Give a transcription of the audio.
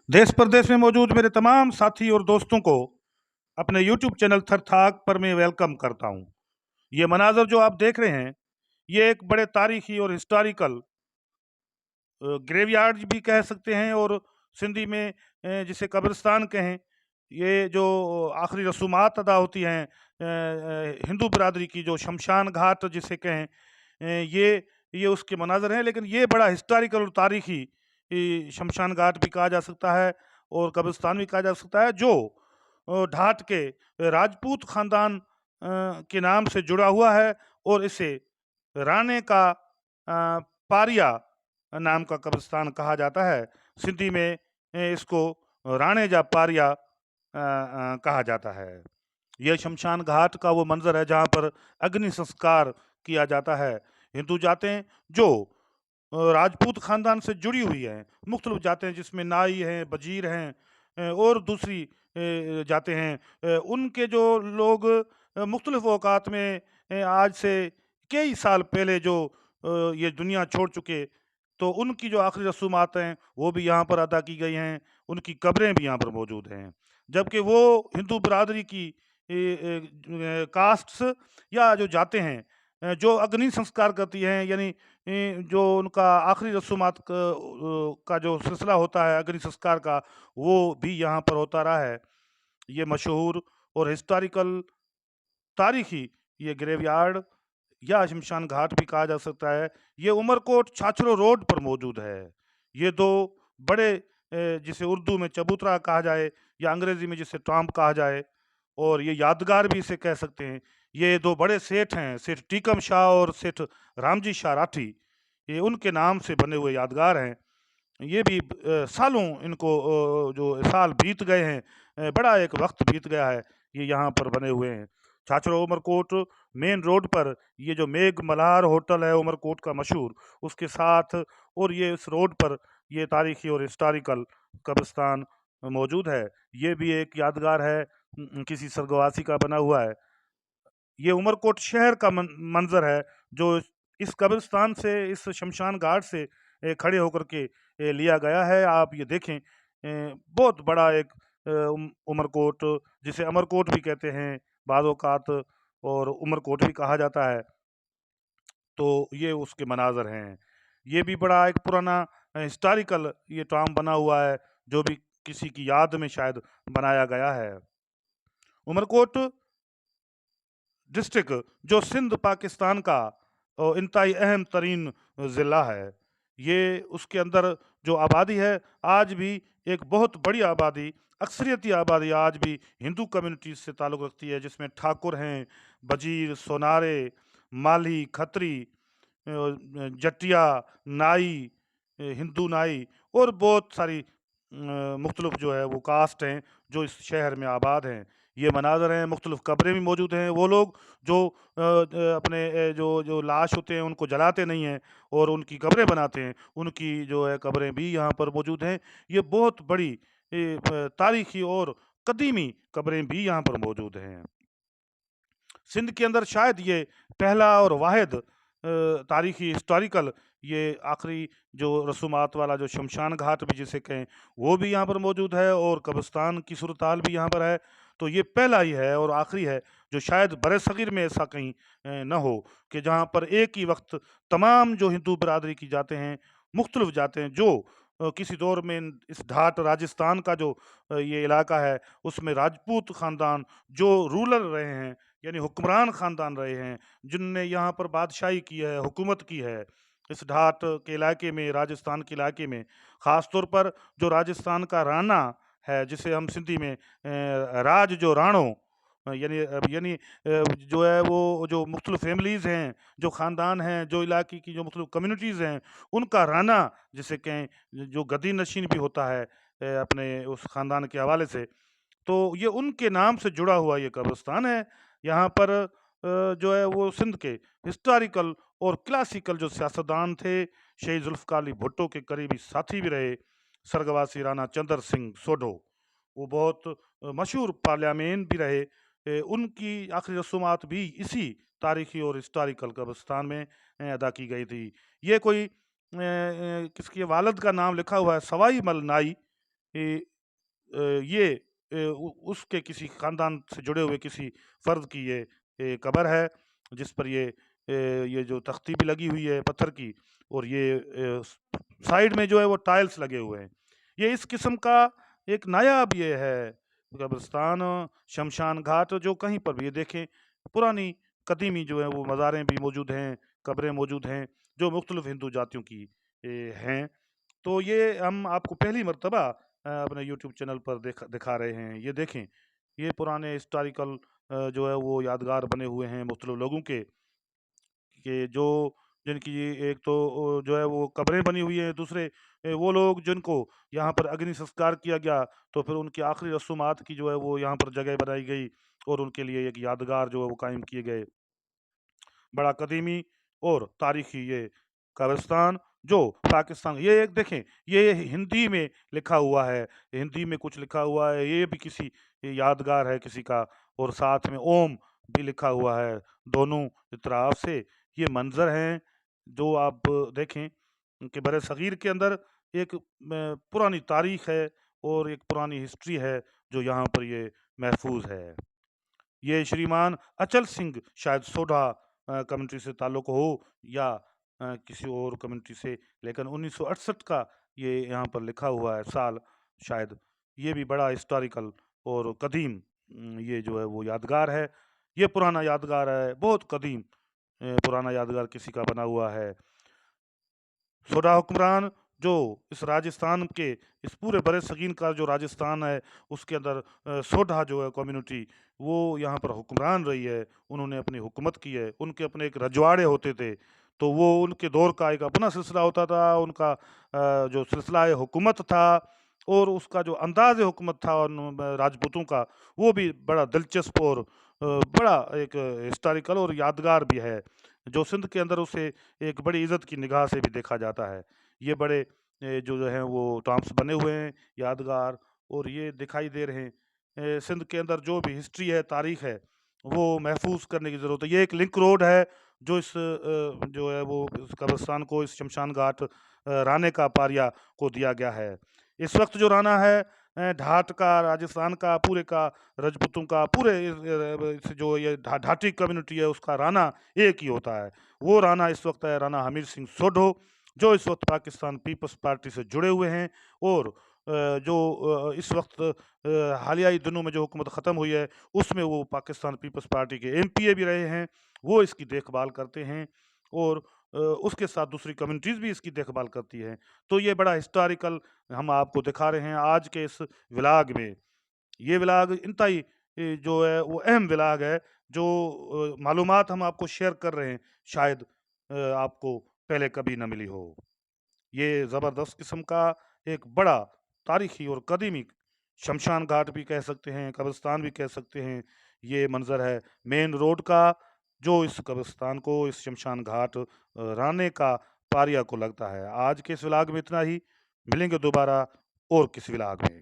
देश प्रदेश में मौजूद मेरे तमाम साथी और दोस्तों को अपने यूट्यूब चैनल थरथाक पर मैं वेलकम करता हूं। ये मनाजर जो आप देख रहे हैं, ये एक बड़े तारीखी और हिस्टोरिकल ग्रेवयार्ड भी कह सकते हैं, और सिंधी में जिसे कब्रिस्तान कहें। ये जो आखिरी रसूमात अदा होती हैं हिंदू बिरादरी की, जो शमशान घाट जिसे कहें, ये उसके मनाजर हैं। लेकिन ये बड़ा हिस्टोरिकल और तारीखी शमशान घाट भी कहा जा सकता है और कब्रिस्तान भी कहा जा सकता है, जो ढाट के राजपूत खानदान के नाम से जुड़ा हुआ है, और इसे राणे का पारिया नाम का कब्रिस्तान कहा जाता है। सिंधी में इसको राणे जा पारिया कहा जाता है। यह शमशान घाट का वो मंजर है जहाँ पर अग्नि संस्कार किया जाता है। हिंदू जातें जो राजपूत खानदान से जुड़ी हुई हैं, मुख्तलिफ जातें जिसमें नाई हैं, वजीर हैं, और दूसरी जातें हैं, उनके जो लोग मुख्तलिफ औकात में आज से कई साल पहले जो ये दुनिया छोड़ चुके, तो उनकी जो आखिरी रसूमात हैं वो भी यहाँ पर अदा की गई हैं। उनकी कब्रें भी यहाँ पर मौजूद हैं। जबकि वो हिंदू बिरादरी की कास्ट्स या जो जाते हैं जो अग्नि संस्कार करती हैं, यानी जो उनका आखिरी रसूमात का जो सिलसिला होता है अग्नि संस्कार का, वो भी यहाँ पर होता रहा है। ये मशहूर और हिस्टोरिकल तारीखी ये ग्रेवयार्ड या शमशान घाट भी कहा जा सकता है, ये उमरकोट छाछरो रोड पर मौजूद है। ये दो बड़े जिसे उर्दू में चबूतरा कहा जाए या अंग्रेजी में जिसे टॉम्ब कहा जाए, और ये यादगार भी इसे कह सकते हैं। ये दो बड़े सेठ हैं, सेठ टीकम शाह और सेठ रामजी शाह राठी। ये उनके नाम से बने हुए यादगार हैं। ये भी सालों इनको जो साल बीत गए हैं, बड़ा एक वक्त बीत गया है, ये यहाँ पर बने हुए हैं। छाछरो उमरकोट मेन रोड पर ये जो मेघ मल्हार होटल है उमरकोट का मशहूर, उसके साथ, और ये इस रोड पर ये तारीखी और हिस्टोरिकल कब्रिस्तान मौजूद है। ये भी एक यादगार है, किसी स्वर्गवासी का बना हुआ है। ये उमरकोट शहर का मंजर है, जो इस कब्रिस्तान से, इस शमशान घाट से खड़े होकर के लिया गया है। आप ये देखें, बहुत बड़ा एक उमरकोट, जिसे अमरकोट भी कहते हैं बाज़ औक़ात, और उमरकोट भी कहा जाता है। तो ये उसके मनाजर हैं। ये भी बड़ा एक पुराना हिस्टोरिकल ये टॉम बना हुआ है, जो भी किसी की याद में शायद बनाया गया है। उमरकोट डिस्ट्रिक्ट जो सिंध पाकिस्तान का इंतहाई अहम तरीन ज़िला है, ये उसके अंदर जो आबादी है आज भी एक बहुत बड़ी आबादी, अक्सरियती आबादी आज भी हिंदू कम्युनिटीज से ताल्लुक़ रखती है, जिसमें ठाकुर हैं, वजीर, सोनारे, माली, खत्री, जटिया, नाई, हिंदू नाई, और बहुत सारी मुख्तलिफ जो है वो कास्ट हैं जो इस शहर में आबाद हैं। ये मनाजर हैं, मुख्तलिफ कब्रें भी मौजूद हैं। वो लोग जो अपने जो जो लाश होते हैं उनको जलाते नहीं हैं और उनकी कब्रें बनाते हैं, उनकी जो है कब्रें भी यहाँ पर मौजूद हैं। ये बहुत बड़ी तारीखी और कदीमी कब्रें भी यहाँ पर मौजूद हैं। सिंध के अंदर शायद ये पहला और वाहिद तारीखी हिस्टोरिकल ये आखिरी जो रसूमात वाला जो शमशान घाट भी जिसे कहें, वो भी यहाँ पर मौजूद है, और कब्रिस्तान की सूरत हाल भी यहाँ पर है। तो ये पहला ही है और आखिरी है जो शायद बड़े सगीर में ऐसा कहीं न हो, कि जहाँ पर एक ही वक्त तमाम जो हिंदू बिरादरी की जाते हैं, मुख्तलिफ जाते हैं, जो किसी दौर में इस ढाट राजस्थान का जो ये इलाका है, उसमें राजपूत ख़ानदान जो रूलर रहे हैं, यानी हुक्मरान ख़ानदान रहे हैं, जिनने यहाँ पर बादशाही की है, हुकूमत की है इस ढाट के इलाके में, राजस्थान के इलाके में। ख़ास तौर पर जो राजस्थान का राणा है, जिसे हम सिंधी में राज जो राणो, यानी जो है वो जो मुख्तलिफ फैमिलीज़ हैं, जो ख़ानदान हैं, जो इलाके की जो मुख्तलिफ कम्युनिटीज़ हैं, उनका राणा जिसे कहें, जो गद्दी नशीन भी होता है अपने उस ख़ानदान के हवाले से। तो ये उनके नाम से जुड़ा हुआ ये कब्रिस्तान है। यहाँ पर जो है वो सिंध के हिस्टोरिकल और क्लासिकल जो सियासतदान थे, शहीद जुल्फ़िकार अली भुट्टो के करीबी साथी भी रहे, स्वर्गवासी राणा चंद्र सिंह सोढो, वो बहुत मशहूर पार्लियामेंट भी रहे। उनकी आखिरी रसूमात भी इसी तारीखी और हिस्टोरिकल कब्रिस्तान में अदा की गई थी। ये कोई किसके वालिद का नाम लिखा हुआ है, सवाई मल नाई, ये उसके किसी खानदान से जुड़े हुए किसी फर्द की ये कब्र है, जिस पर ये जो तख्ती भी लगी हुई है पत्थर की, और ये साइड में जो है वो टाइल्स लगे हुए हैं। ये इस किस्म का एक नायाब ये है कब्रिस्तान, शमशान घाट, जो कहीं पर भी ये देखें पुरानी कदीमी जो है वो मज़ारें भी मौजूद हैं, कब्रें मौजूद हैं, जो मुख्तलिफ हिंदू जातियों की हैं। तो ये हम आपको पहली मर्तबा अपने यूट्यूब चैनल पर दिखा रहे हैं। ये देखें, ये पुराने हिस्टोरिकल जो है वो यादगार बने हुए हैं मुख्तलिफ लोगों के जो जिनकी एक तो जो है वो कब्रें बनी हुई हैं, दूसरे वो लोग जिनको यहाँ पर अग्नि संस्कार किया गया, तो फिर उनकी आखिरी रसूमात की जो है वो यहाँ पर जगह बनाई गई और उनके लिए एक यादगार जो है वो कायम किए गए। बड़ा कदीमी और तारीखी ये कब्रिस्तान जो पाकिस्तान, ये एक देखें, ये हिंदी में लिखा हुआ है, हिंदी में कुछ लिखा हुआ है, ये भी किसी यादगार है किसी का, और साथ में ओम भी लिखा हुआ है दोनों तरफ से। ये मंजर हैं जो आप देखें कि बड़े सगीर के अंदर एक पुरानी तारीख है और एक पुरानी हिस्ट्री है जो यहाँ पर ये महफूज है। ये श्रीमान अचल सिंह शायद सोढ़ा कम्युनिटी से ताल्लुक हो या किसी और कम्युनिटी से, लेकिन 1968 का ये यहाँ पर लिखा हुआ है साल शायद। ये भी बड़ा हिस्टोरिकल और कदीम ये जो है वो यादगार है। ये पुराना यादगार है, बहुत कदीम पुराना यादगार किसी का बना हुआ है। सोडा हुक्मरान जो इस राजस्थान के इस पूरे बड़े सगीन का जो राजस्थान है उसके अंदर सोडा जो है कम्युनिटी वो यहाँ पर हुक्मरान रही है। उन्होंने अपनी हुकूमत की है, उनके अपने एक रजवाड़े होते थे, तो वो उनके दौर का एक अपना सिलसिला होता था, उनका जो सिलसिला हुकूमत था और उसका जो अंदाज हुकूमत था राजपूतों का, वो भी बड़ा दिलचस्प और बड़ा एक हिस्टोरिकल और यादगार भी है, जो सिंध के अंदर उसे एक बड़ी इज़्ज़त की निगाह से भी देखा जाता है। ये बड़े जो हैं वो टॉम्ब्स बने हुए हैं यादगार, और ये दिखाई दे रहे हैं। सिंध के अंदर जो भी हिस्ट्री है, तारीख़ है, वो महफ़ूज़ करने की ज़रूरत है। ये एक लिंक रोड है जो इस जो है वो इस कब्रिस्तान को, इस शमशान घाट राणे का पारिया को दिया गया है। इस वक़्त जो राणा है ढाट का, राजस्थान का, पूरे का, रजपूतों का, पूरे इस जो ये ढाटी कम्युनिटी है उसका राणा एक ही होता है। वो राणा इस वक्त है राणा हमीर सिंह सोढो, जो इस वक्त पाकिस्तान पीपल्स पार्टी से जुड़े हुए हैं, और जो इस वक्त हालिया ही दिनों में जो हुकूमत ख़त्म हुई है उसमें वो पाकिस्तान पीपल्स पार्टी के एमपीए भी रहे हैं। वो इसकी देखभाल करते हैं और उसके साथ दूसरी कम्युनिटीज़ भी इसकी देखभाल करती हैं। तो ये बड़ा हिस्टोरिकल हम आपको दिखा रहे हैं आज के इस व्लॉग में। ये व्लॉग इंतहाई जो है वो अहम व्लॉग है, जो मालूमात हम आपको शेयर कर रहे हैं, शायद आपको पहले कभी ना मिली हो। ये ज़बरदस्त किस्म का एक बड़ा तारीखी और कदीमी शमशान घाट भी कह सकते हैं, कब्रिस्तान भी कह सकते हैं। ये मंज़र है मेन रोड का, जो इस कब्रिस्तान को, इस शमशान घाट राणे का पारिया को लगता है। आज के इस व्लॉग में इतना ही, मिलेंगे दोबारा और किसी व्लॉग में।